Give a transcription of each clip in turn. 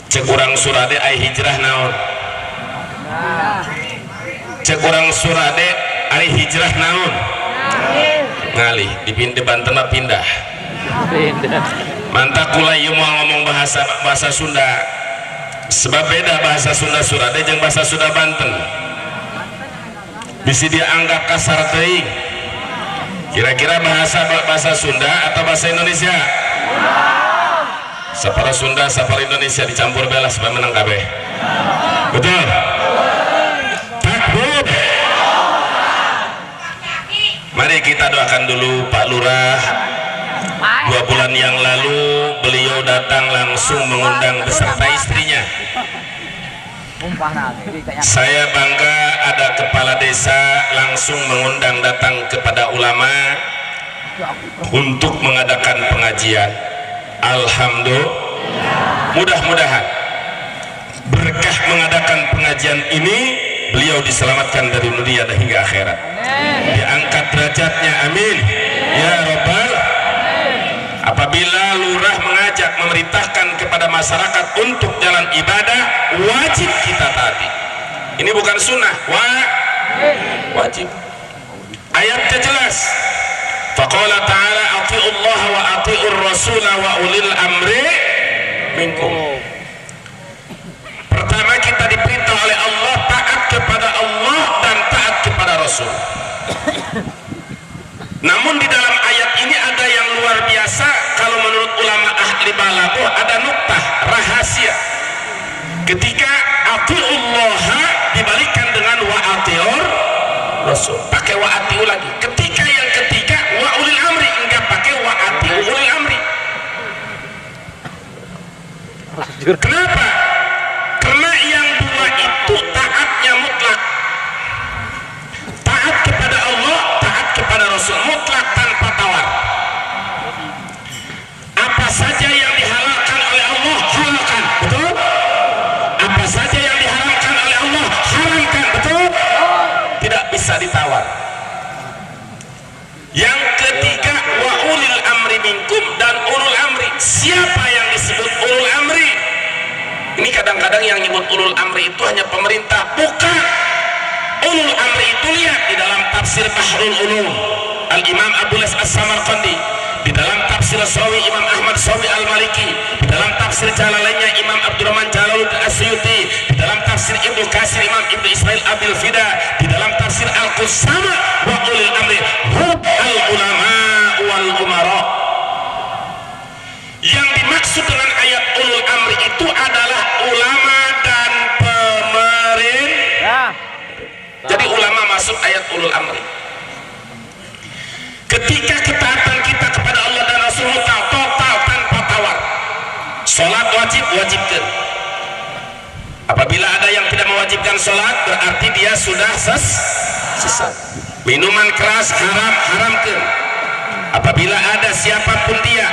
cek urang surade ai hijrah naon, cek urang surade ai hijrah naon, ngalih dipindah Banten mah pindah. Mantap kula ieu moal ngomong bahasa Sunda, sebab beda bahasa Sunda surade jeung bahasa Sunda Banten. Bisa dianggap kasar teuing. Kira-kira bahasa Sunda atau bahasa Indonesia? Sapara Sunda, sapara Indonesia dicampur belas supaya menang kabeh. Betul? Takbir. Mari kita doakan dulu Pak Lurah. 2 bulan yang lalu beliau datang langsung mengundang beserta istrinya. Saya bangga ada kepala desa langsung mengundang datang kepada ulama untuk mengadakan pengajian. Alhamdulillah, mudah-mudahan berkah mengadakan pengajian ini beliau diselamatkan dari dunia dan hingga akhirat, diangkat derajatnya, amin ya robbal. Apabila lurah mengajak, memerintahkan kepada masyarakat untuk jalan ibadah, wajib kita taati. Ini bukan sunnah, wajib. Ayatnya jelas. Faqala ta'ala ati'ullaha wa ati'ur rasula wa ulil amri minkum. Pertama kita diperintah oleh Allah taat kepada Allah dan taat kepada Rasul. Namun di dalam ayat ini ada yang luar biasa. Kalau menurut ulama ahli balaghah ada nuktah rahasia. Ketika ati'ullaha dibalikan dengan wa ati'ur Rasul, pakai wa ati'u lagi. Ketika yang ketiga wa ulil amri, enggak pakai wa ati'u ulil amri. Kenapa? Karena yang dua itu taatnya mutlak. Taat kepada Allah, taat kepada Rasul, mutlak tanpa tawar. Apa saja yang dihalalkan oleh Allah, halalkan, betul? Apa saja yang diharamkan oleh Allah, haramkan, betul? Tidak bisa ditawar. Yang ketiga wa ulil amri minkum, dan ulul amri. Siapa yang disebut ulul amri? Ini kadang-kadang yang nyebut ulul amri itu hanya pemerintah, bukan. Ulul amri itu lihat di dalam tafsir Bahrul Ulum Al-Imam Abdul As-Samarqandi, di dalam tafsir Sawi Imam Ahmad Sawi Al-Maliki, di dalam tafsir Jalalainnya Imam Abdurrahman Jalaluddin As-Suyuti, di dalam tafsir Ibnu Katsir Imam Ibnu Ismail Abil Fida, di dalam tafsir Al-Qusama wa ulil amri hum al-ulama wal umara. Yang dimaksud dengan ayat ulul amri itu adalah ulama dan pemerintah. Jadi ulama masuk ayat ulul amri. Ketika ketaatan kita kepada Allah dan Rasul total tanpa tawar. Sholat wajib, wajibkan. Apabila ada yang tidak mewajibkan sholat, berarti dia sudah sesat. Minuman keras haram, haramkan. Apabila ada siapapun dia,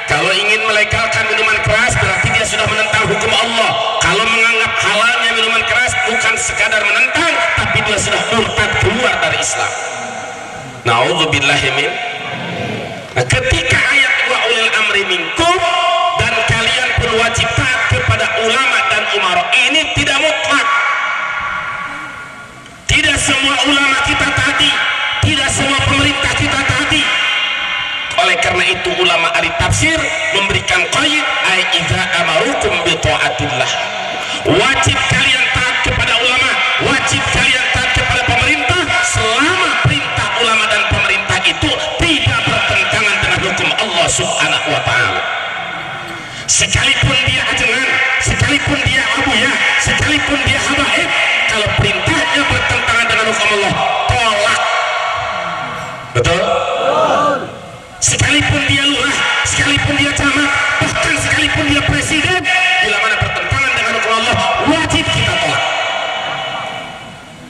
kalau ingin melegalkan minuman keras, berarti dia sudah menentang hukum Allah. Kalau menganggap halalnya minuman keras, bukan sekadar menentang, tapi dia sudah murtad, keluar dari Islam. Na'udzubillahi min. Nah, ketika ayat wa ulil amri minkum, dan kalian pun wajib taat kepada ulama dan umara, ini tidak mutlak. Tidak semua ulama kita taati, tidak semua pemerintah kita taati. Oleh karena itu ulama ahli tafsir memberikan qaid ai idza amarukum bi taatillah. Wajib kalian taat kepada ulama, wajib kalian taat kepada pemerintah selama perintah ulama dan pemerintah itu tidak bertentangan dengan hukum Allah Subhanahu wa taala. Sekalipun dia ajengan, sekalipun dia abuya, sekalipun dia habaib, kalau perintahnya bertentangan dengan hukum Allah, tolak. Betul? Sekalipun dia lurah, sekalipun dia camat, bahkan sekalipun dia presiden, bila mana bertentangan dengan hukum Allah, wajib kita tolak.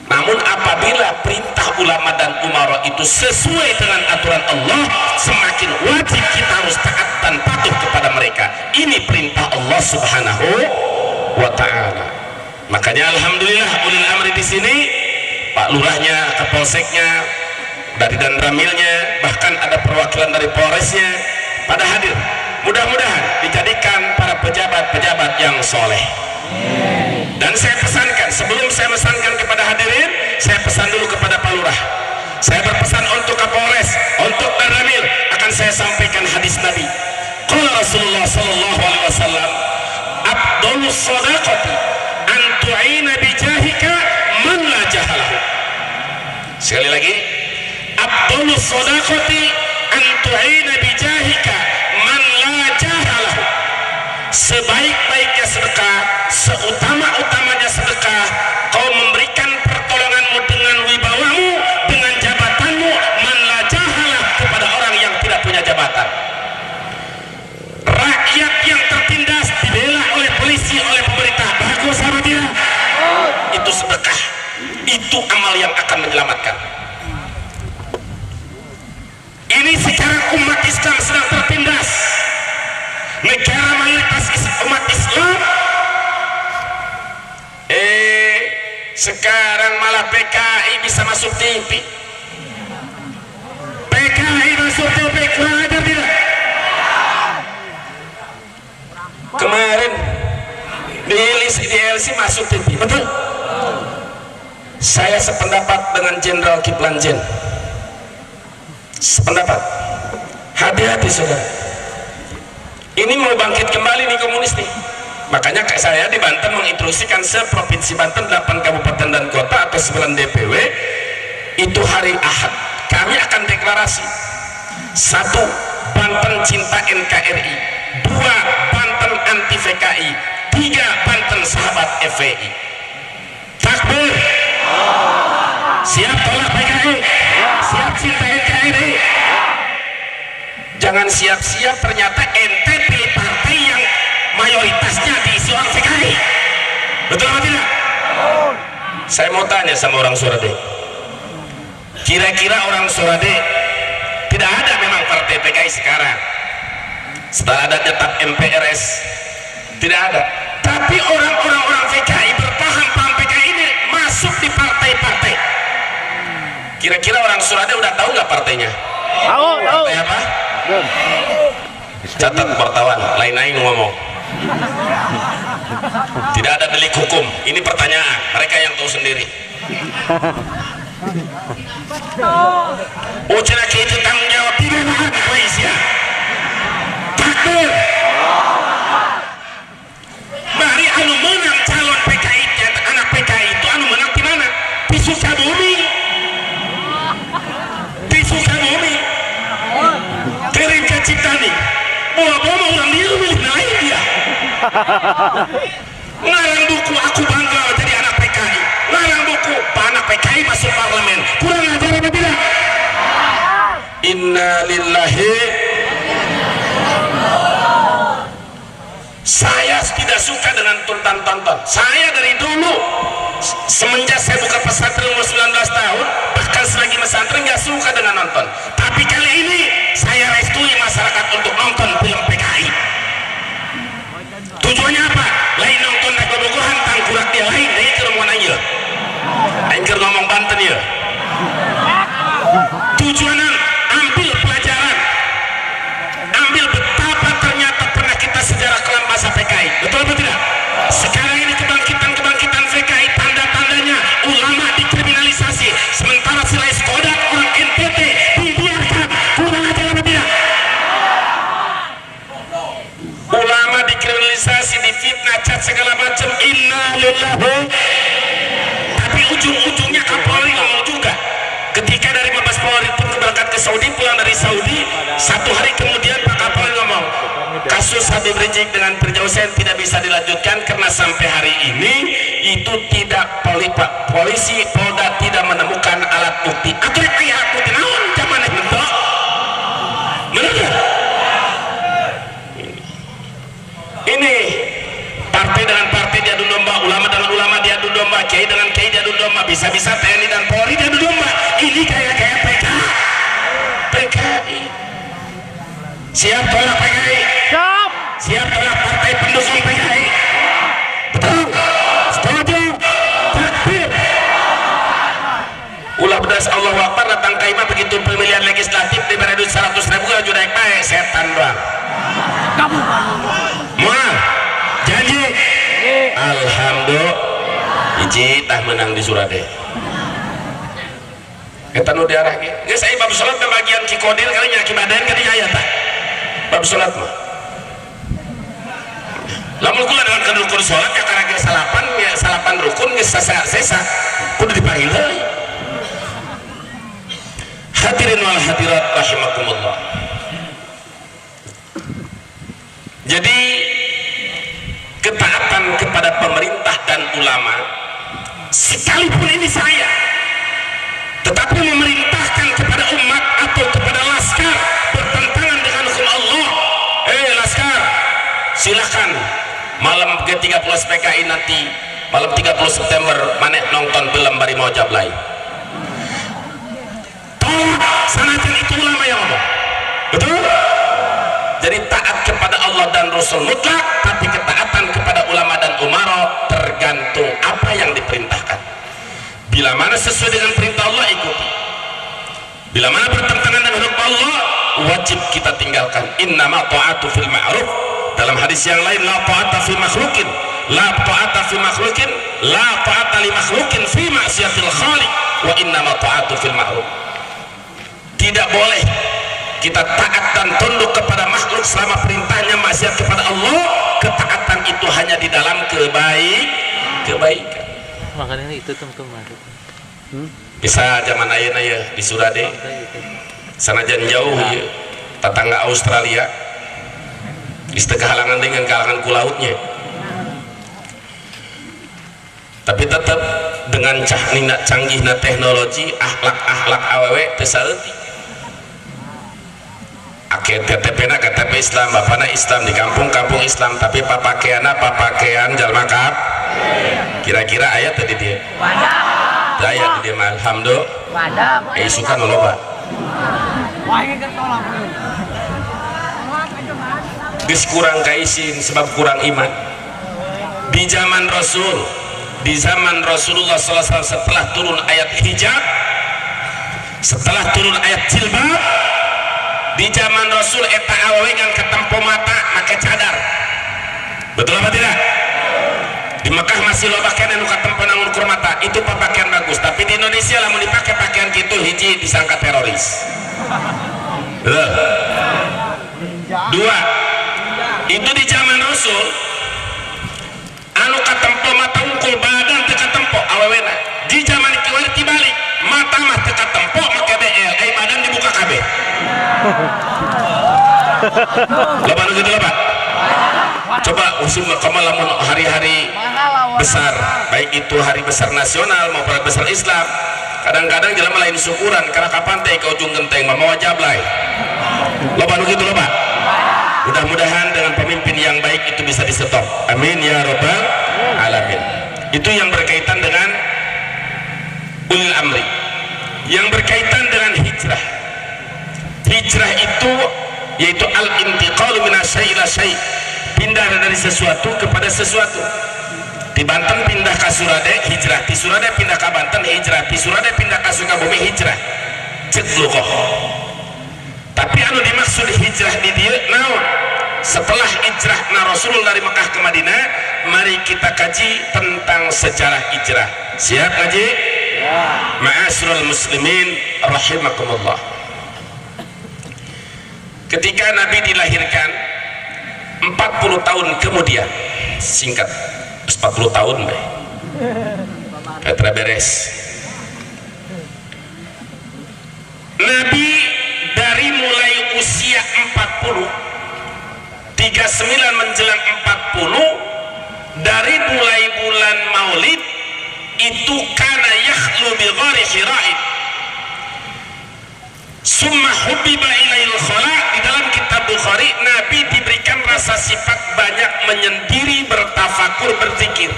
Namun apabila perintah ulama dan umara itu sesuai dengan aturan Allah, semakin wajib kita harus taat dan patuh kepada mereka. Ini perintah Allah Subhanahu wa taala. Makanya alhamdulillah ulil amri di sini, Pak Lurahnya, Kapolseknya, dari Danramilnya, bahkan ada perwakilan dari Polresnya pada hadir. Mudah-mudahan dijadikan para pejabat-pejabat yang soleh. Dan saya pesankan, sebelum saya pesankan kepada hadirin, saya pesan dulu kepada Pak Lurah. Saya berpesan untuk Kapolres, untuk Danramil, akan saya sampaikan hadis Nabi. Qala Rasulullah sallallahu alaihi wasallam, "Afdhalus shadaqati an tu'ina bi jahika man la jahalahu." Sekali lagi, "Afdhalus shadaqati an tu'ina bi jahika man la jahalahu." Sebaik-baiknya sedekah, seutama-utamanya sedekah, kau memberikan pertolonganmu dengan wibawamu, dengan jabatanmu, man la jahalah, kepada orang yang tidak punya jabatan. Rakyat yang tertindas dibela oleh polisi, oleh pemerintah, bagus apa tidak? Itu sedekah, itu amal yang akan menyelamatkan. Ini sekarang umat Islam sedang tertindas. Negara mayoritas umat Islam sekarang malah PKI bisa masuk TV. PKI masuk TV, kurang ajar tidak? Kemarin di LC masuk TV, betul? Saya sependapat dengan Jenderal Kiplan Jen. Sependapat. Hati-hati saudara. Ini mau bangkit kembali nih komunis nih. Makanya saya di Banten menginstruksikan seprovinsi Banten 8 kabupaten dan kota atau 9 DPW itu hari Ahad kami akan deklarasi. 1. Banten cinta NKRI. 2. Banten anti VKI. 3. Banten sahabat FPI. Takbir. Siap tolak PKI. Siap cinta NKRI. Jangan siap-siap ternyata ente pilih partai yang mayoritasnya diisi orang PKI. Betul atau tidak? Saya mau tanya sama orang Surade, kira-kira orang Surade, tidak ada memang partai PKI sekarang setelah ada tetap MPRS, tidak ada, tapi orang PKI berpaham PKI ini masuk di partai-partai. Kira-kira orang Surade udah tahu nggak partainya? Tahu. Partai apa? Catat wartawan, lain-lain ngomong. Tidak ada delik hukum. Ini pertanyaan, mereka yang tahu sendiri. Oh, cina itu tanggung jawab tidak ada Malaysia. Takbir. Bari anu menang calon PKI, anak PKI itu anu menang di mana? Di Sukabumi. Di Sukabumi. Kirim ke Ciptani. Bawa orang dia milih lain dia. Ngarang buku aku bangga jadi anak PKI. Ngarang buku anak PKI masuk parlemen. Kurang ajar apa tidak? Inna lillahi. Saya tidak suka dengan tonton. Saya dari dulu semenjak saya buka pesantren umur 19 tahun, bahkan selagi pesantren nggak suka dengan nonton. Tapi kali ini saya restui masyarakat untuk nonton film PKI. Tujuannya apa? Lain nonton naik bobogohan tangkurak dia lain, dia ke rumah aja. Aingker ngomong Banten ya. Tujuanan ambil pelajaran, ambil betapa ternyata pernah kita sejarah kelam masa PKI. Betul atau tidak? Sekarang ini kebangkitan PKI, tanda-tandanya ulama dikriminalisasi, sementara Silai Skodat orang NTT dibiarkan. Kurang ajar apa tidak? Ulama dikriminalisasi, difitnah, cat segala macam. Inna lillahi. Tapi ujung-ujungnya Kapolri ngomong juga. Ketika dari Mabes Polri pun berangkat ke Saudi, pulang dari Saudi, 1 hari kemudian Pak Kapolri ngomong, kasus Habib Rizik dengan Firjausen tidak bisa dilanjutkan karena sampai hari ini itu tidak polisi Polda tidak menemukan alat bukti. Atau alat bukti naon zaman itu? Benar? Ini partai dengan partai diadu domba, ulama dengan ulama diadu domba, kiai dengan kiai diadu domba, bisa-bisa TNI dan Polri diadu domba. Ini kayak PKI. Siap tolak PKI? Siap tolak partai pendukung PKI? Betul? Setuju? Takbir. Ulah bedas Allah Akbar datang kaima begitu pemilihan legislatif di periode 100.000 aja naik baik setan doang. Mual janji alhamdulillah hiji tah menang di Surade kita nu diarah ge geus aya bab salat teh bagian Cikodir kali nya Kibaden kali aya tah bab salat mah lamun kula dengan rukun salat ya karena ge salapan rukun geus sesa kudu dipanggil deui. Hadirin wal hadirat rahimakumullah. Jadi ketaatan kepada pemerintah dan ulama sekalipun ini saya tetapi memerintahkan kepada umat atau kepada laskar bertentangan dengan hukum Allah, laskar silakan malam ke-30 PKI nanti malam 30 September maneh nonton film bari mau jablay tolak sanajan itu ulama yang ngomong betul. Jadi taat kepada Allah dan Rasul mutlak, tapi ketaatan kepada ulama dan umara tergantung apa yang diperintahkan. Bila mana sesuai dengan perintah Allah ikuti, bila mana bertentangan dengan hukum Allah wajib kita tinggalkan. Innama ta'atu fil ma'ruf. Dalam hadis yang lain la ta'ata fi makhluqin la ta'ata fi makhluqin la ta'ata li makhluqin fi ma'siyatil khaliq wa innama ta'atu fil ma'ruf. Tidak boleh kita taat dan tunduk kepada makhluk selama perintahnya maksiat kepada Allah. Ketaatan itu hanya di dalam kebaikan. Makanya itu teman-teman. Bisa zaman ayeuna ya di Surade sanajan jauh ya tetangga Australia di kehalangan dengan kalangan ku lautnya, tapi tetap dengan canggihna teknologi akhlak awewe teu saeutik. Akeh KTP-na KTP Islam, bapana Islam, di kampung-kampung Islam, tapi pakaian jalma kap. Kira-kira ayat tadi dia. Ayat dia mah alhamdulillah. Isukan loba. Geus kurang kaisin sebab kurang iman. Di zaman Rasul, di zaman Rasulullah SAW setelah turun ayat hijab, setelah turun ayat jilbab, di zaman Rasul eta awewe ngan ketempo mata make cadar. Betul apa tidak? Di Mekah masih loba kene nu katempo nangun ukur mata, itu pakaian bagus. Tapi di Indonesia lamun dipake pakaian kitu hiji disangka teroris. Betul. Dua, itu di zaman Rasul anu katempo mata ungkul badan teu katempo awewena. Di zaman kieu tibalik, mata mah teu katempo make BL, badan dibuka kabeh. Loba nu gitu loba. Coba usul kamu lamun hari-hari besar, baik itu hari besar nasional maupun hari besar Islam, kadang-kadang jelema lain syukuran karena kapan teh ke ujung genteng mau jablay. Loba nu gitu loba. Mudah-mudahan dengan pemimpin yang baik itu bisa di stop. Amin ya rabbal alamin. Itu yang berkaitan dengan ulil amri, yang berkaitan dengan hijrah. Hijrah itu yaitu al-intiqalu minasyai ila syai, pindah dari sesuatu kepada sesuatu. Di Banten pindah ke Surade hijrah, di Surade pindah ke Banten hijrah, di Surade pindah ke Sukabumi hijrah. Ceklukoh. Tapi anu dimaksud hijrah di dia naon? Setelah hijrah na Rasulullah dari Mekah ke Madinah, mari kita kaji tentang sejarah hijrah. Siap kaji? Ya. Ma'asyiral muslimin rahimakumullah. Ketika Nabi dilahirkan 40 tahun kemudian, singkat 40 tahun deh, Petra beres. Nabi dari mulai usia 40, 39 menjelang 40, dari mulai bulan Maulid itu kana yakhlu bi ghari Hira'in. Summa hubbiba ilail khala. Di dalam kitab Bukhari, Nabi diberikan rasa sifat banyak menyendiri, bertafakur, berzikir.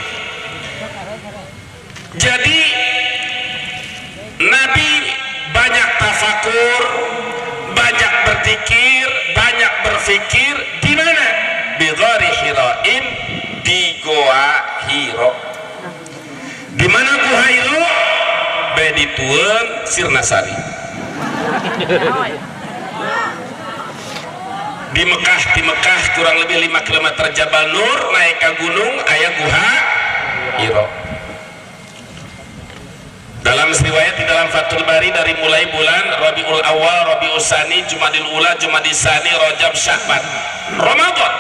Jadi Nabi banyak tafakur, banyak berzikir, banyak berfikir. Di mana? Bi ghari Hira'in, di Goa Hiro. Di mana Goa Hiro? Beditueun Sirnasari. Di Mekah kurang lebih 5 km Jabal Nur, naik ke gunung aya guha Asyairah. Dalam riwayat di dalam Fathul Bari dari mulai bulan Rabiul Awal, Rabiul Tsani, Jumadil Ula, Jumadil Tsani, Rajab, Sya'ban, Ramadan.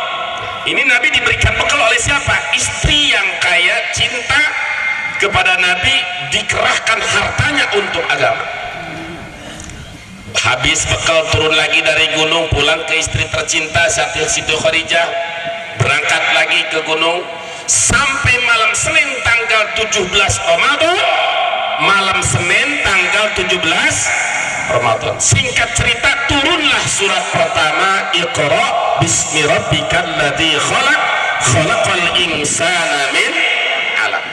Ini Nabi diberikan bekal oleh siapa? Istri yang kaya, cinta kepada Nabi, dikerahkan hartanya untuk agama. Habis bekal turun lagi dari gunung, pulang ke istri tercinta Siti Khadijah, berangkat lagi ke gunung sampai malam Senin tanggal 17 Ramadan. Malam Senin tanggal 17 Ramadan, singkat cerita, turunlah surat pertama, Iqra bismi rabbikal ladzi khalaq, khalaqal insana min 'alaq.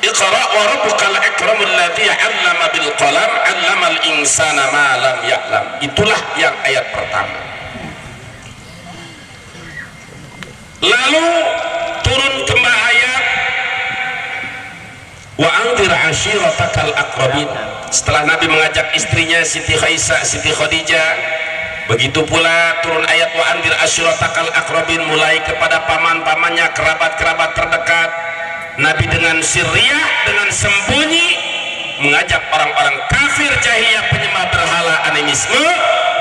Iqra wa rabbukal akramul ladzi 'allama bil qalam, 'allamal insana ma lam ya'lam. Itulah yang ayat pertama. Lalu turun kembali ayat wa anzir ashiratakal aqrabin. Setelah Nabi mengajak istrinya Siti Khadijah, begitu pula turun ayat wa anzir ashiratakal aqrabin, mulai kepada paman-pamannya, kerabat-kerabat terdekat. Nabi dengan sirriyah, dengan sembunyi mengajak orang-orang kafir jahiliyah penyembah berhala animisme,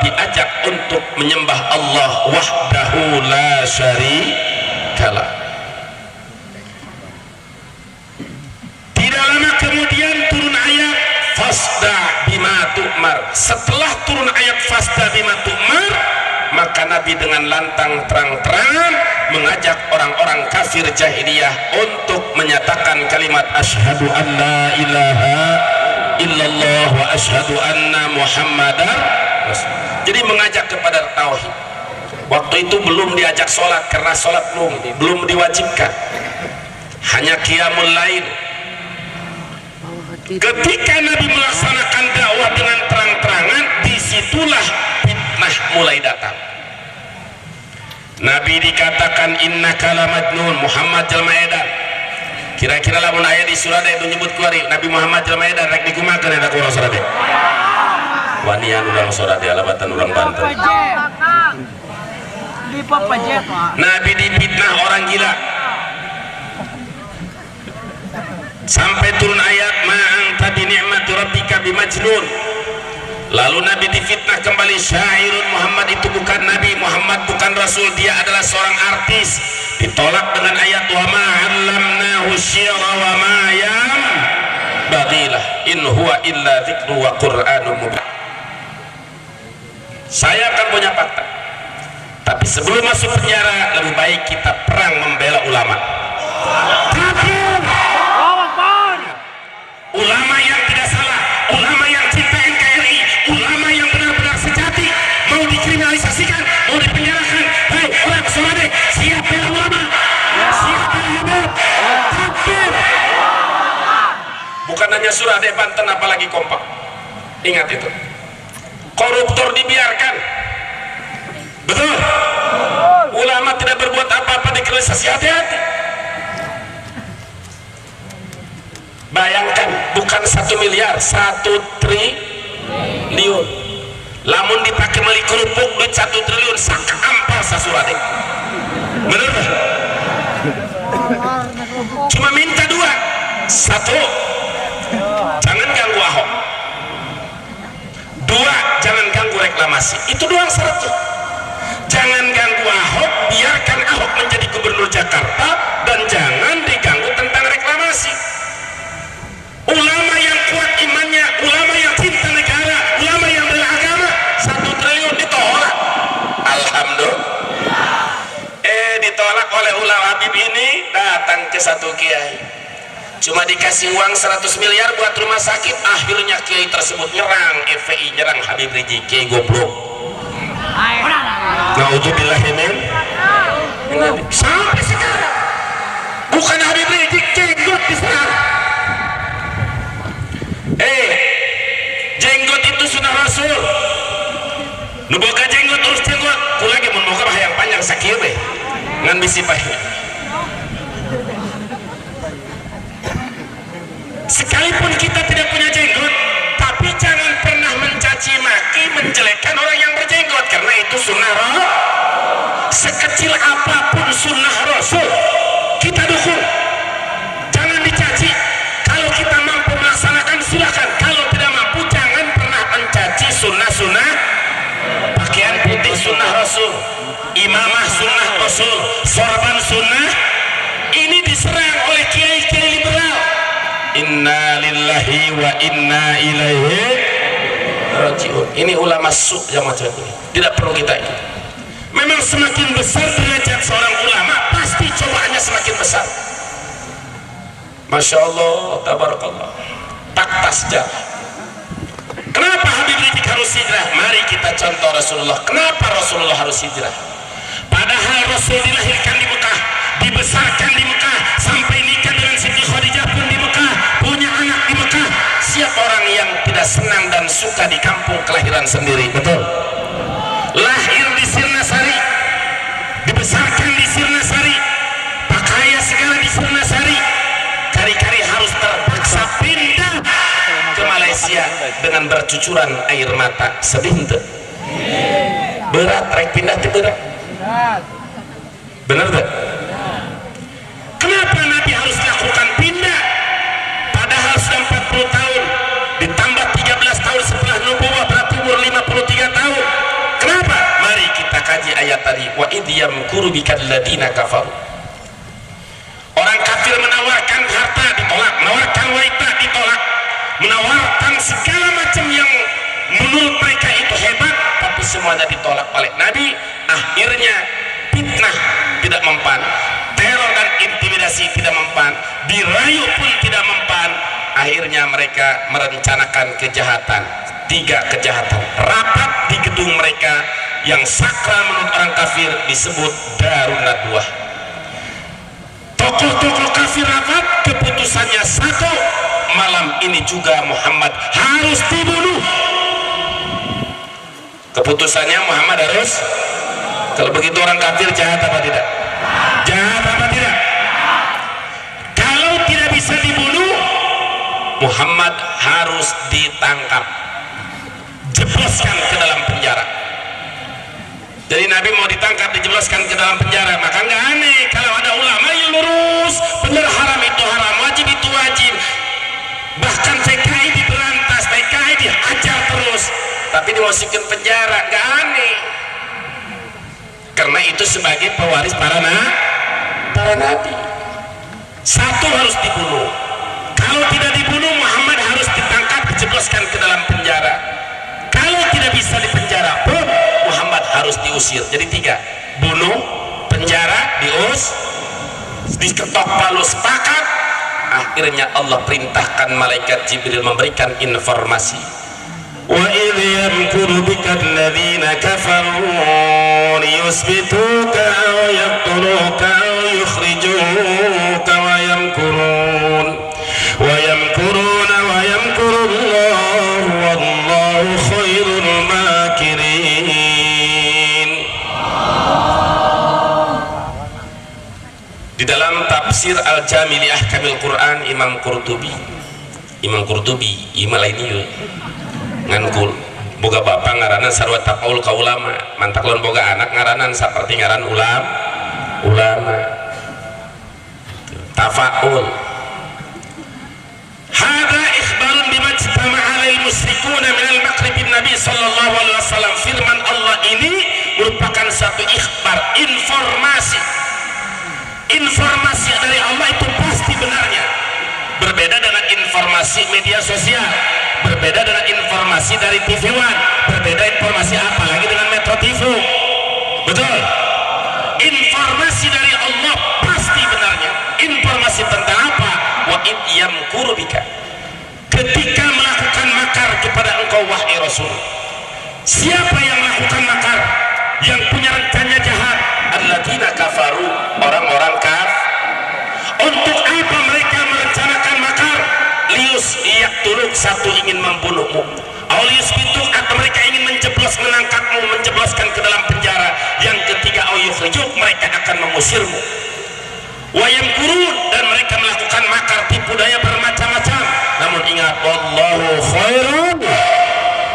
diajak untuk menyembah Allah wahdahu la syarikalah. Lama kemudian turun ayat fasda bima tu'mar. Setelah turun ayat fasda bima tu'mar, maka Nabi dengan lantang terang-terangan mengajak orang-orang kafir jahiliyah untuk menyatakan kalimat asyhadu an la ilaha illallah wa asyhadu anna muhammadar rasulullah. Jadi mengajak kepada tauhid. Waktu itu belum diajak sholat karena sholat belum diwajibkan, hanya qiyamul lail. Ketika Nabi melaksanakan dakwah dengan terang-terangan, disitulah fitnah mulai datang. Nabi dikatakan innaka lamajnun, Muhammad jalma edan. Kira-kira lamun aya di surat itu nyebut kuari Nabi Muhammad jalma edan rek dikumakeun eta ku urang surat teh. Wanian urang surat teh alabatan urang Banten. Nabi difitnah orang gila. Sampai turun ayat ma'anta bi ni'mati rabbika bimajnun. Lalu Nabi difitnah kembali, syairun, Muhammad itu bukan Nabi, Muhammad bukan Rasul, dia adalah seorang artis. Ditolak dengan ayat wa ma 'allamnahu syi'ra wa ma yanbaghilah in huwa illa dzikru wa qur'anun mubin. Saya akan punya fakta, tapi sebelum masuk penjara lebih baik kita perang membela ulama. Ulama yang tidak salah, ulama yang cinta NKRI, ulama yang benar-benar sejati, mau dikriminalisasikan, mau dipenjarakan. Hai orang Solade, siap bela ulama, siap bela Habib, takbir. Bukan hanya Surade, Banten, apalagi kompak. Ingat itu. Koruptor dibiarkan, betul. Ulama tidak berbuat apa-apa, dikriminalisasi, hati-hati. Bayangkan, bukan 1 miliar, 1 triliun. Lamun dipakai meli kerupuk duit 1 triliun, saka ampal sasurade. Bener? Cuma minta 2. 1, jangan ganggu Ahok. 2, jangan ganggu reklamasi. Itu doang syaratnya. Jangan ganggu Ahok, biarkan Ahok menjadi gubernur Jakarta, dan jangan diganggu tentang reklamasi. Ulama yang kuat imannya, ulama yang cinta negara, ulama yang bela agama, 1 triliun ditolak. Alhamdulillah. Ditolak oleh ulama Habib ini, datang ke satu kiai, cuma dikasih uang 100 miliar buat rumah sakit. Akhirnya kiai tersebut nyerang FPI, nyerang Habib Rizik. Kiai goblok. Naudzubillahimin. Sampai sekarang bukan Habib Rizik, jenggot diserang. Jenggot itu sunnah Rasul. Nu boga jenggot urus jenggot, kula ge mun boga hayang panjang sakieu we. Ngan bisi pae. Sekalipun kita tidak punya jenggot, tapi jangan pernah mencaci maki, menjelekkan orang yang berjenggot, karena itu sunnah Rasul. Sekecil apapun sunnah Rasul, kita dukung. Jangan dicaci imamah sunnah Rasul, sorban sunnah, ini diserang oleh kiai-kiai liberal. Inna lillahi wa inna ilaihi rajiun. Ini ulama su yang macam ini tidak perlu kita ikut. Memang semakin besar derajat seorang ulama, pasti cobaannya semakin besar. Masya Allah, tabarakallah. Tak tasjah. Kenapa Habib Rizik harus hijrah? Mari kita contoh Rasulullah. Kenapa Rasulullah harus hijrah? Padahal Rasul dilahirkan di Mekah, dibesarkan di Mekah, sampai nikah dengan Siti Khadijah pun di Mekah, punya anak di Mekah. Siapa orang yang tidak senang dan suka di kampung kelahiran sendiri? Betul. Lahir di Sirnasari, dibesarkan di Sirnasari, pakaian segala di Sirnasari, kari-kari harus terpaksa pindah ke Malaysia dengan bercucuran air mata. Sedih tuh. Berat rek pindah itu berat. Benar tak? Kenapa Nabi harus lakukan pindah? Padahal sudah 40 tahun ditambah 13 tahun setelah nubuwah, berarti umur 53 tahun. Kenapa? Mari kita kaji ayat tadi. Wa idh yamkuru bikal ladina kafaru. Orang kafir menawarkan harta ditolak, menawarkan wanita ditolak, menawarkan segala macam yang menurut mereka itu hebat, tapi semuanya ditolak oleh Nabi. Akhirnya fitnah tidak mempan, teror dan intimidasi tidak mempan, dirayu pun tidak mempan. Akhirnya mereka merencanakan kejahatan, 3 kejahatan. Rapat di gedung mereka yang sakral menurut orang kafir disebut Darun Nadwah. Tokoh-tokoh kafir rapat, keputusannya satu, malam ini juga Muhammad harus dibunuh. Keputusannya Muhammad harus. Kalau begitu orang kafir jahat apa tidak? Jahat apa tidak? Kalau tidak bisa dibunuh, Muhammad harus ditangkap, jebloskan ke dalam penjara. Jadi Nabi mau ditangkap, dijebloskan ke dalam penjara. Maka nggak aneh kalau ada ulama yang lurus, benar haram itu haram, wajib itu wajib. Bahkan PKI diberantas, PKI diajar terus, tapi dimasukin penjara, nggak aneh. Karena itu sebagai pewaris para nabi. Satu harus dibunuh. Kalau tidak dibunuh, Muhammad harus ditangkap, dijebloskan ke dalam penjara. Kalau tidak bisa dipenjara pun, Muhammad harus diusir. Jadi 3, bunuh, penjara, diketok palu, sepakat. Akhirnya Allah perintahkan malaikat Jibril memberikan informasi. Wa idh yamkuru bika alladhina kafaru liyusbituka aw yaqtuluka aw yukhrijuka wa yamkuruna wa yamkuru Allah wallahu khairul makirin. Di dalam tafsir Al-Jami' li Ahkamil Quran, Imam Qurtubi imal ini ngankul boga bapak ngaranan sarwa tapaul ka ulama, mantaklon boga anak ngaranan seperti ngaran ulama tafaul. Hada ikhbarun bima ijtama'a alal musyrikuna min al-maqrib Nabi sallallahu alaihi wasallam. Firman Allah ini merupakan satu ikhbar, informasi dari Allah itu pasti benarnya. Berbeda dengan informasi media sosial, berbeda dengan informasi dari TV One, berbeda informasi apa lagi dengan Metro TV. Betul? Informasi dari Allah pasti benarnya. Informasi tentang apa? Wa id yamkuru bika, ketika melakukan makar kepada engkau wahai Rasul. Siapa yang melakukan makar, yang punya rencana jahat? Alladzina kafaru, orang-orang kafir. Untuk apa mereka merencanakan makar? Lius yaqtuluk, satu ingin membunuhmu, aulius bituk, atau mereka ingin menangkapmu, menjebloskan ke dalam penjara. Yang ketiga, auyukhrijuk, mereka akan mengusirmu. Wayamkurun, dan mereka melakukan makar, tipu daya bermacam-macam. Namun ingat, wallahu khairun,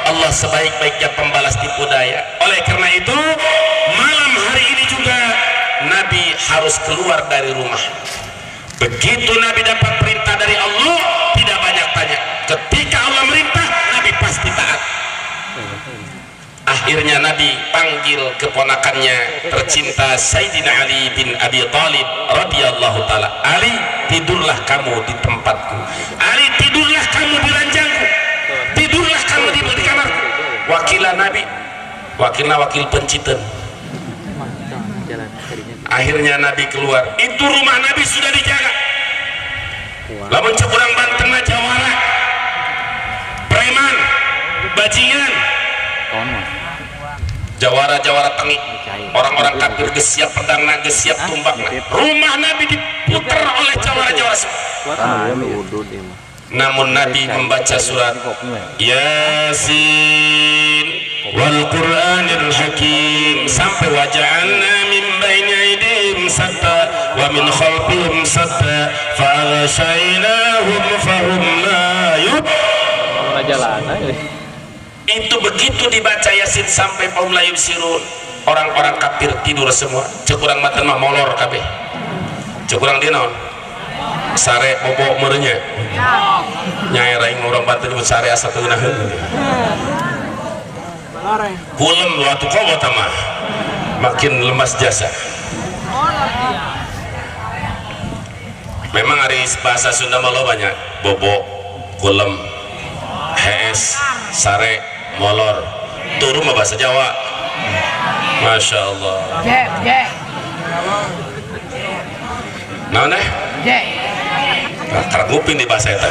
Allah sebaik-baiknya pembalas tipu daya. Oleh karena itu, malam hari ini juga Nabi harus keluar dari rumah. Begitu Nabi dapat perintah dari Allah, tidak banyak tanya. Ketika Allah merintah, Nabi pasti taat. Akhirnya Nabi panggil keponakannya tercinta Sayyidina Ali bin Abi Thalib radhiyallahu taala. Ali, tidurlah kamu di tempatku. Ali, tidurlah kamu di ranjangku. Tidurlah kamu di kamarku. Wakilan Nabi, wakil penciten. Akhirnya Nabi keluar. Itu rumah Nabi sudah dijaga. Lamun cekurang Banten mah jawara, preman, bajingan, jawara tengik, orang-orang kafir geus siap pedangna, geus siap tumbakna. Rumah Nabi diputer oleh jawara-jawara semua. Namun Nabi membaca surat Yasin wal Qur'anil Hakim sampai waja'alna min baini aydihim sadda wa min khalfihim sadda fa'aghshaynahum fahum la Itu begitu dibaca Yasin sampai fahum la yubsirun, orang-orang kafir tidur semua. Cekurang maten mah molor kabeh. Cekurang dia naon? Sare bobo merenya nyai raing orang Banten nyebut sare asa teu naheun kulem waktu kobo tamah makin lemas jasa. Memang hari bahasa Sunda malah banyak bobo, kulem, hees, sare, molor. Turu mah bahasa Jawa. Masya Allah. Naon deh? Tergupin di bahasa itu.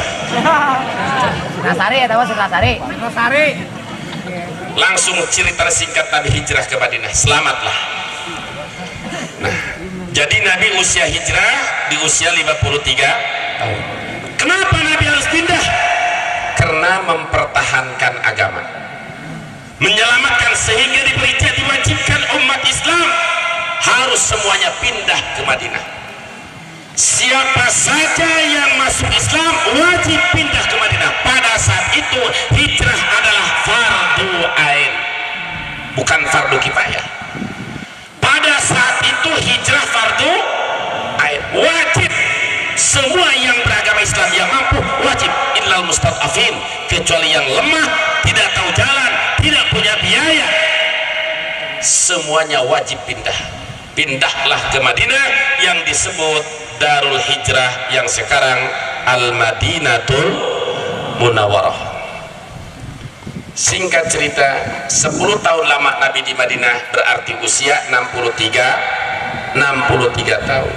Nasari ya tahu Nasari. Langsung cerita singkat Nabi hijrah ke Madinah. Selamatlah. Nah, jadi Nabi usia hijrah di usia 53 tahun. Kenapa Nabi harus pindah? Karena mempertahankan agama, menyelamatkan, sehingga diwajibkan umat Islam harus semuanya pindah ke Madinah. Siapa saja yang masuk Islam wajib pindah ke Madinah. Pada saat itu hijrah adalah fardu ain, bukan fardu kifayah. Pada saat itu hijrah fardu ain, wajib. Semua yang beragama Islam yang mampu wajib, illal mustad'afin, kecuali yang lemah, tidak tahu jalan, tidak punya biaya, semuanya wajib pindah. Pindahlah ke Madinah yang disebut Darul Hijrah, yang sekarang Al-Madinatul Munawwarah. Singkat cerita, 10 tahun lama Nabi di Madinah, berarti usia 63 tahun.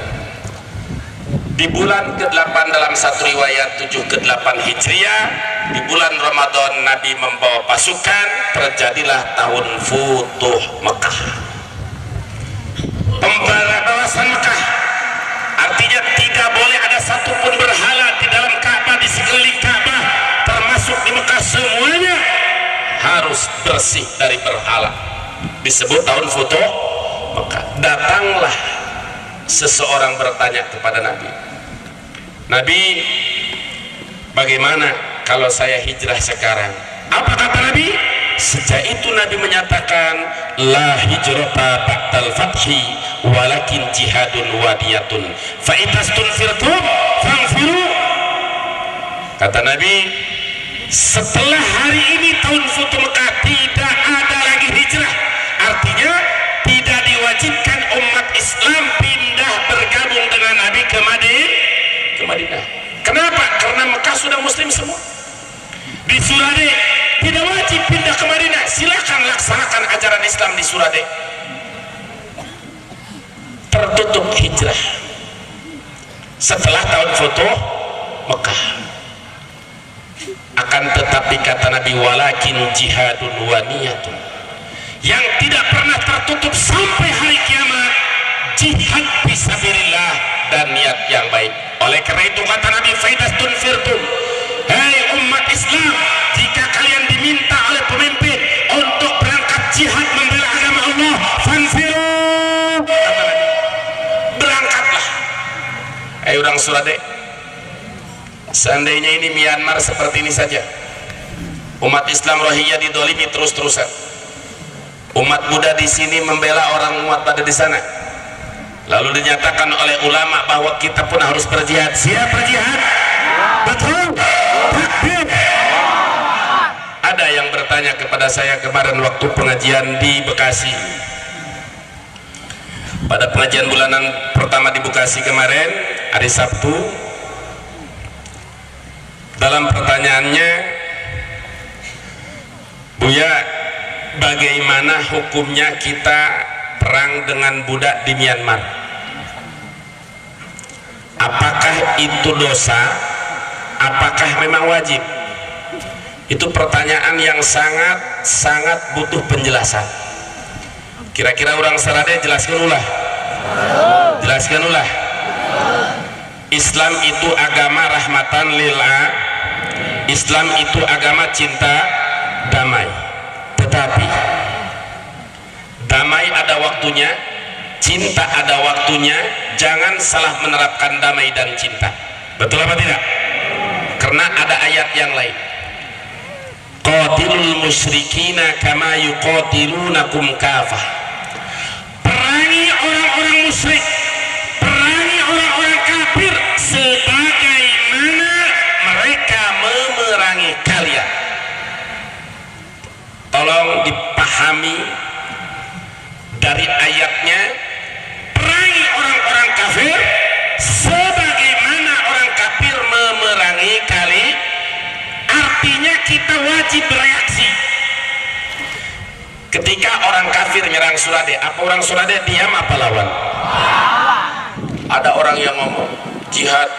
Di bulan ke-8 dalam satu riwayat 7 ke-8 Hijriah, di bulan Ramadan Nabi membawa pasukan, terjadilah tahun Futuh Mekah, pembebasan Mekah. Artinya tidak boleh ada satupun berhala di dalam Ka'bah, di sekeliling Ka'bah, termasuk di Mekah, semuanya harus bersih dari berhala. Disebut tahun Futuh Mekah. Datanglah seseorang bertanya kepada Nabi, Nabi, bagaimana kalau saya hijrah sekarang? Apa kata Nabi? Sejak itu Nabi menyatakan, la hijrata ba'dal fathi walakin jihadun wadiyatun fa itastunfirtum fanfiru. Kata Nabi, setelah hari ini tahun Futuh Mekah tidak ada lagi hijrah. Artinya tidak diwajibkan umat Islam pindah bergabung dengan Nabi ke Madinah. Kenapa? Karena Mekah sudah muslim semua. Di Surade tidak wajib pindah ke Madinah. Silakan laksanakan ajaran Islam di Surade. Tertutup hijrah setelah tahun Futuh Mekah. Akan tetapi kata Nabi, walakin jihadun wa niyatun, yang tidak pernah tertutup sampai hari kiamat, jihad fisabilillah dan niat yang baik. Oleh karena itu kata Nabi, faidastun firtum, hei umat Islam, jika kalian diminta oleh pemimpin untuk berangkat jihad membela agama Allah, fanfiru, kata Nabi, berangkatlah. Orang Surade, seandainya ini Myanmar seperti ini saja, umat Islam Rohingya didolimi terus-terusan, umat Buddha di sini membela orang umat pada di sana, lalu dinyatakan oleh ulama bahwa kita pun harus berjihad. Siap berjihad? Betul? Takbir. Ada yang bertanya, bertanya kepada saya kemarin waktu pengajian di Bekasi. Pada pengajian bulanan pertama di Bekasi kemarin, hari Sabtu, dalam pertanyaannya, Buya, bagaimana hukumnya kita perang dengan budak di Myanmar? Apakah itu dosa? Apakah memang wajib? Itu pertanyaan yang sangat butuh penjelasan. Kira-kira orang Sarade jelaskan ulah. Jelaskan ulah. Islam itu agama rahmatan lil alamin. Islam itu agama cinta damai. Tetapi damai ada waktunya, cinta ada waktunya. Jangan salah menerapkan damai dan cinta. Betul apa tidak? Karena ada ayat yang lain. Qatilul musyrikina kama yuqatilunakum kafah. Perangi orang-orang musyrik, perangi orang-orang kafir sebagaimana mereka memerangi kalian. Tolong dipahami dari ayatnya, perangi orang-orang kafir sebagaimana orang kafir memerangi kalian. Artinya kita wajib bereaksi. Ketika orang kafir menyerang Surade, apa orang Surade diam apa lawan? Ada orang yang ngomong jihad,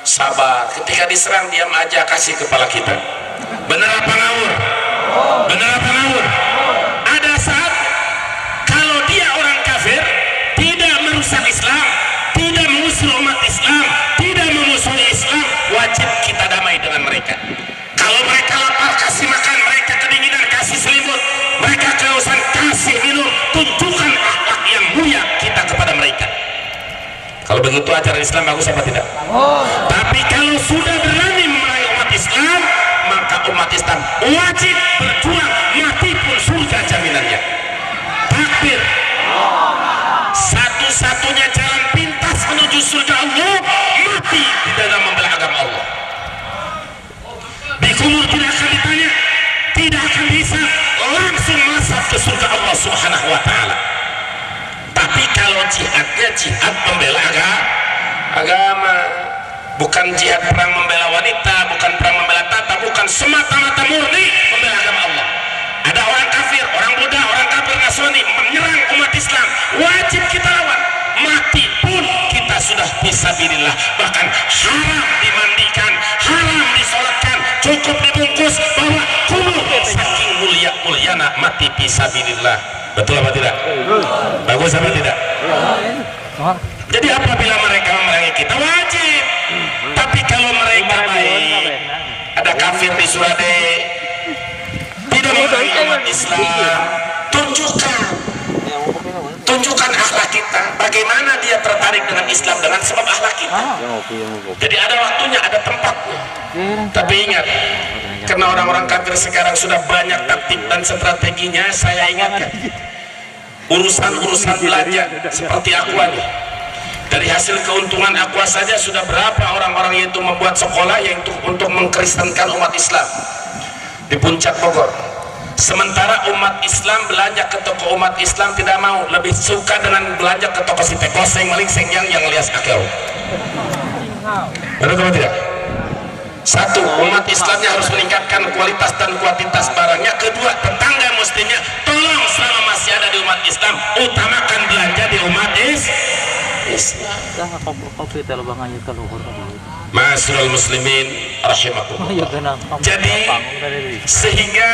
sabar. Ketika diserang diam aja, kasih kepala kita. Benar apa ngawur? Benar apa ngawur? Ada saat kalau dia orang kafir tidak merusak Islam, tidak mengusir umat Islam, tidak memusuhi Islam, wajib kita damai dengan mereka. Kalau mereka lapar, kasih makan. Mereka kedinginan, kasih selimut. Mereka kehausan, kasih minum. Tunjukkan akhlak yang mulia kita kepada mereka. Kalau begitu ajaran Islam bagus apa tidak? Tapi kalau sudah berani memerangi umat Islam, maka umat Islam wajib berjuang, mati pun surga jaminannya. Takbir. Satu-satunya jalan pintas menuju surga Allah, mati di dalam membela agama Allah. Di kubur tidak akan ditanya, tidak akan bisa, langsung masuk ke surga Allah Subhanahu wa ta'ala. Tapi kalau jihadnya jihad membela agama, bukan jihad perang membela wanita, bukan perang membela tata, bukan semata-mata murni membela agama Allah. Ada orang kafir, orang Buddha, orang kafir Nasrani menyerang umat Islam, wajib kita lawan. Mati pun kita sudah fisabilillah, bahkan haram dimandikan, haram disolatkan, cukup dibungkus bahwa kumuh saking mulyana mati fisabilillah. Betul apa tidak? Bagus apa tidak? Jadi apabila mereka memerangi kita wajib. Tapi kalau mereka baik, ada kafir di Surade tidak memerangi umat Islam, tunjukkan akhlak kita, bagaimana dia tertarik dengan Islam dengan sebab akhlak kita. Jadi ada waktunya, ada tempatnya. Tapi ingat, karena orang-orang kafir sekarang sudah banyak taktik dan strateginya, saya ingatkan urusan-urusan belanja seperti Aqua nih. Dari hasil keuntungan Aqua saja sudah berapa orang-orang itu membuat sekolah yang untuk mengkristenkan umat Islam di Puncak Bogor. Sementara umat Islam belanja ke toko umat Islam tidak mau, lebih suka dengan belanja ke toko si tekoseng maling sengyang yang lias akal. Benar atau tidak? Satu, umat Islamnya harus meningkatkan kualitas dan kuantitas barangnya. Kedua, tetangga mestinya tolong selama masih ada di umat Islam, utamakan belanja di umat Islam. Ma'asyiral muslimin rahimakumullah. Jadi sehingga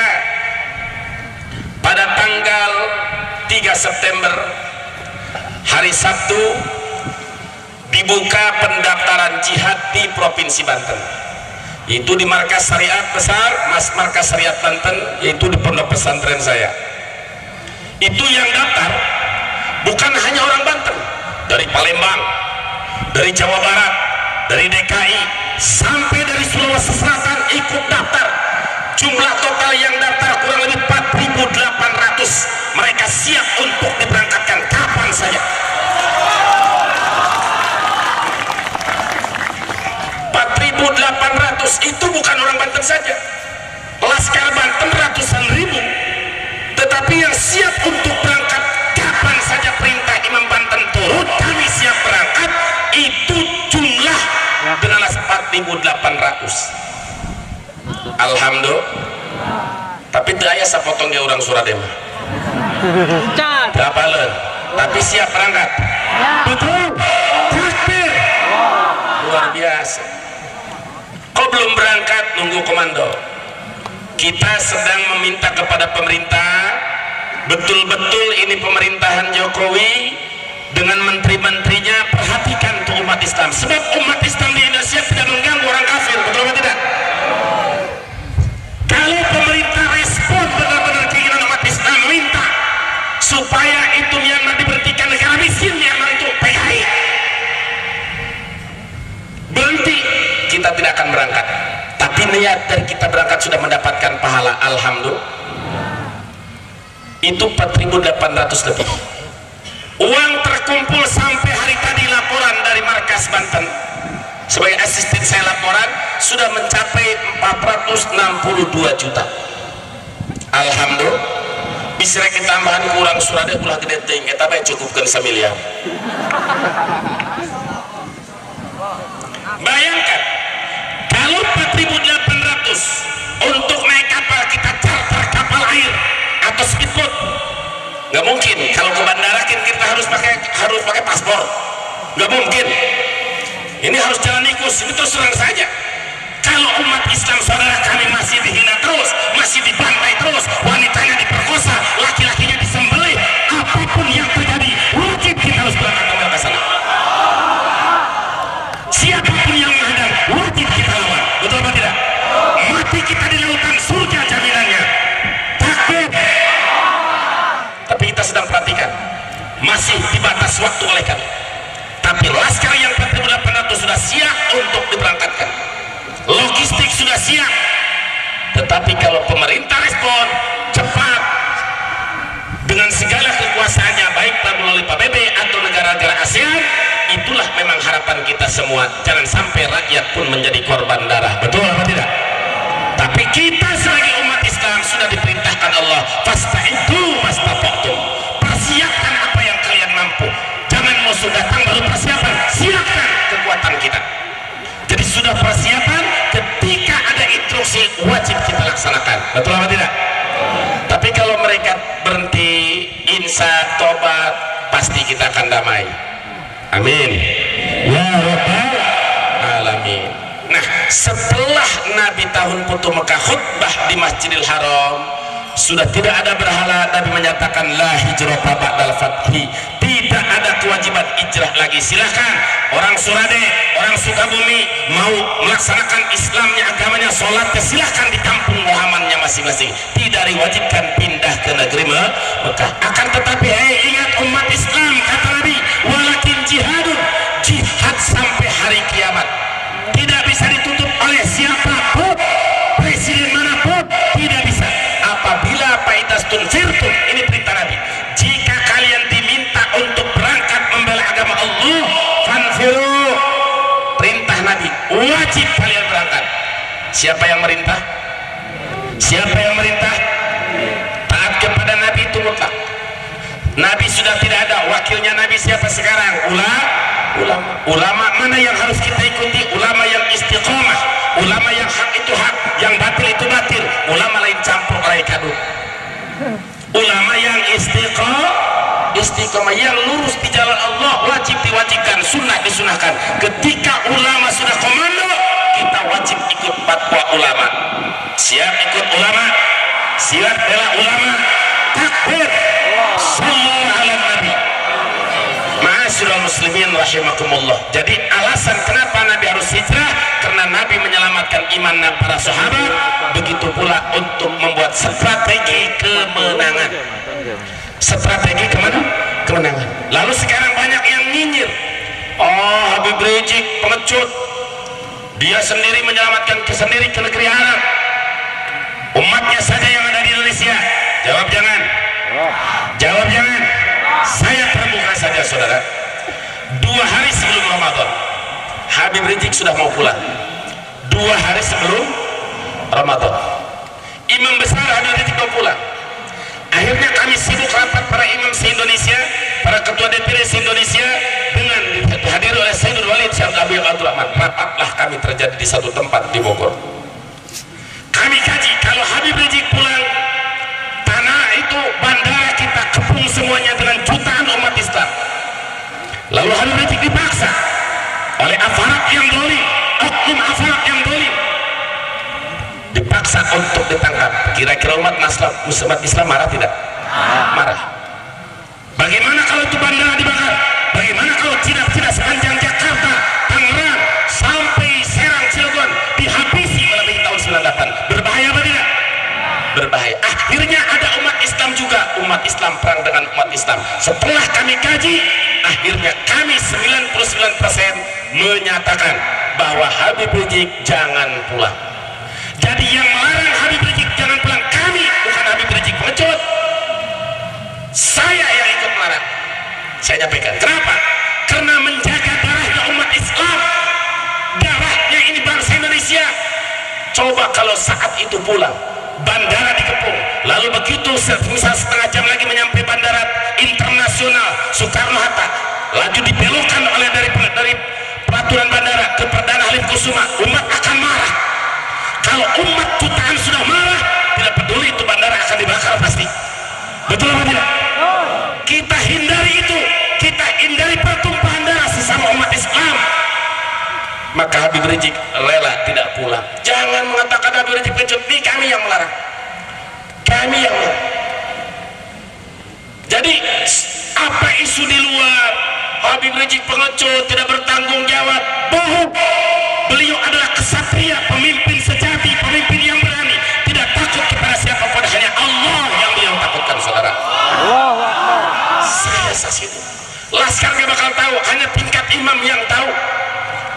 pada tanggal 3 September hari Sabtu dibuka pendaftaran jihad di Provinsi Banten, yaitu di markas syariat besar, markas syariat Banten, yaitu di pondok pesantren saya. Itu yang daftar bukan hanya orang Banten, dari Palembang, dari Jawa Barat, dari DKI, sampai dari Sulawesi Selatan ikut daftar. Jumlah total yang daftar kurang lebih 4.800. Mereka siap untuk diberangkatkan kapan saja. 4.800 itu bukan orang Banten saja. Laskar Banten ratusan ribu siap untuk berangkat kapan saja perintah Imam Banten turun, kami siap berangkat. Itu jumlah denganlah 4.800. Alhamdulillah. Tapi daya saya potong dia orang Suradema. Gak balen. Tapi siap berangkat. Betul. Takbir. Luar biasa. Kau belum berangkat, nunggu komando. Kita sedang meminta kepada pemerintah, betul-betul ini pemerintahan Jokowi dengan menteri-menterinya, perhatikan untuk umat Islam. Sebab umat Islam di Indonesia tidak mengganggu orang kafir, betul atau tidak? Kalau pemerintah respon benar-benar keinginan umat Islam, minta supaya itu Myanmar diberhentikan, negara miskin Myanmar itu PKI berhenti, kita tidak akan berangkat. Tapi niat dari kita berangkat sudah mendapatkan pahala, alhamdulillah. Itu 4.800 lebih. Uang terkumpul sampai hari tadi, laporan dari markas Banten sebagai asisten saya laporan sudah mencapai 462 juta. Alhamdulillah. Bisa kita tambahan kurang surade ulah gede ting, eta bae cukupkeun 1 miliar. Bayangkan kalau 4.800 untuk naik kapal, kita charter kapal air atau speedboat, nggak mungkin. Kalau ke bandara kita harus pakai paspor, nggak mungkin. Ini harus jalan tikus. Ini terus terang saja. Kalau umat Islam saudara kami masih dihina terus, masih dibantai terus, wanitanya diperkosa, laki-lakinya disembelih, apapun yang terjadi, wajib kita harus berangkat ke sana. Siapapun yang menghadang, wajib kita lawan. Betul apa tidak? Mati kita di lautan surga jaminannya. Takbir. Tapi kita sedang perhatikan, masih dibatas waktu oleh kami. Tapi laskar yang 4.800 sudah siap untuk diberangkatkan. Logistik sudah siap. Tetapi kalau pemerintah respon cepat dengan segala kekuasaannya, baik melalui PBB atau negara-negara ASEAN, itulah memang harapan kita semua. Jangan sampai rakyat pun menjadi korban darah. Betul apa tidak? Tapi kita sebagai umat Islam sudah diperintahkan Allah, fasta'iddu mastata'tum. Persiapkan apa yang kalian mampu. Jangan musuh datang baru persiapan. Siapkan kekuatan kita. Jadi sudah persiapan, ketika ada instruksi wajib kita laksanakan. Betul apa tidak? Tapi kalau mereka berhenti, insya tobat, pasti kita akan damai. Amin ya rabbal alamin. Nah, setelah Nabi tahun Putu Mekah khutbah di Masjidil Haram, sudah tidak ada berhala. Nabi menyatakan la hijrata ba'dal fathi, tidak ada kewajiban hijrah lagi. Silahkan orang Surade, orang Sukabumi mau melaksanakan Islamnya, agamanya, sholatnya, silahkan di kampung Muhammadnya masing-masing. Tidak diwajibkan pindah ke negeri Mekah. Akan tetapi ingat umat Islam, kata Nabi, walakin jihadun, jihad sampai hari kiamat tidak bisa ditutup oleh siapapun, presiden manapun, tidak bisa. Apabila faidastun firtum, ini perintah Nabi, jika kalian diminta untuk berangkat membela agama Allah, fanfiru, perintah Nabi, wajib kalian berangkat. Siapa yang merintah? Siapa yang merintah? Taat kepada Nabi itu mutlak. Nabi sudah tidak ada, wakilnya Nabi siapa sekarang? Ulama mana yang harus kita ikuti? Ulama yang istiqomah, ulama yang hak itu hak, yang batil itu batil. Ulama lain campur lain kadut. Ulama yang istiqomah, yang lurus di jalan Allah, wajib diwajibkan, sunnah disunahkan. Ketika ulama sudah komando, kita wajib ikut fatwa ulama. Siap ikut ulama, siap bela ulama. Takbir. Sallallahu ala Nabi. Ma'asyiral muslimin rahimakumullah. Jadi alasan kenapa Nabi harus hijrah, karena Nabi menyelamatkan iman para sahabat, begitu pula untuk membuat strategi kemenangan. Strategi kemana? Kemenangan. Lalu sekarang banyak yang nyinyir, oh Habib Rizik pengecut, dia sendiri menyelamatkan sendiri ke negeri Arab, umatnya saja yang ada di Indonesia. Jawab jangan. Jawab jangan. Saya terbuka saja saudara. 2 hari sebelum Ramadan, Habib Rizik sudah mau pulang. 2 hari sebelum Ramadan, Imam besar Habib Rizik mau pulang. Akhirnya kami sibuk rapat para imam se-Indonesia, para ketua DPD se-Indonesia dengan dihadiri oleh Sayyidul Walid Syekh Abdul Rahman. Rapatlah kami terjadi di satu tempat di Bogor. Kami kaji, kalau Habib Rizik pulang, tanah itu bandara kita kepung semuanya dengan jutaan umat Islam. Lalu Habib Rizik dipaksa oleh aparat yang dolim, oknum aparat yang dolim, dipaksa untuk ditangkap. Kira-kira umat Islam marah tidak? Marah. Bagaimana kalau itu bandara dibakar? Bagaimana kalau tidak sepanjang Jakarta, Tangerang sampai Serang, Cilegon dihabisi melebihi tahun 98? Berbahaya apa tidak? Berbahaya. Akhirnya ada umat Islam juga, umat Islam perang dengan umat Islam. Setelah kami kaji, akhirnya kami 99% menyatakan bahwa Habib Rizik jangan pulang. Jadi yang melarang Habib Rizik jangan pulang kami, bukan Habib Rizik pengecut. Saya yang ikut melarang. Saya nyampaikan. Kenapa? Karena menjaga darahnya umat Islam, darahnya ini bangsa Indonesia. Coba kalau saat itu pulang, bandara dikepung, lalu begitu misal setengah jam lagi menyampai bandara internasional Soekarno-Hatta, laju dibelokkan oleh dari peraturan bandara ke Perdana Halim Kusuma, umat akan marah. Kalau umat jutaan sudah marah, tidak peduli itu bandara akan dibakar pasti. Betul apa tidak? Kita hindari itu, kita hindari pertumpahan darah sesama umat Islam. Maka Habib Rizik rela tidak pulang. Jangan mengatakan Habib Rizik pengecut, ini kami yang melarang. Kami yang melarang. Jadi apa isu di luar Habib Rizik pengecut, tidak bertanggung jawab, bohong. Beliau adalah kesatria, pemimpin sejati, pemimpin yang berani, tidak takut kepada siapapun, hanya Allah yang beliau takutkan, saudara. Saya saksi itu. Laskar gak bakal tahu, hanya tingkat imam yang tahu.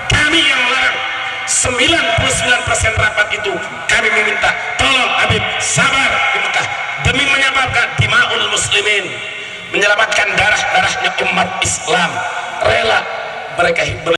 Kami yang melarang. 99% rapat itu kami meminta, tolong Habib sabar di Mekah demi menyelamatkan dimaul muslimin, menyelamatkan darah-darahnya umat Islam. Rela mereka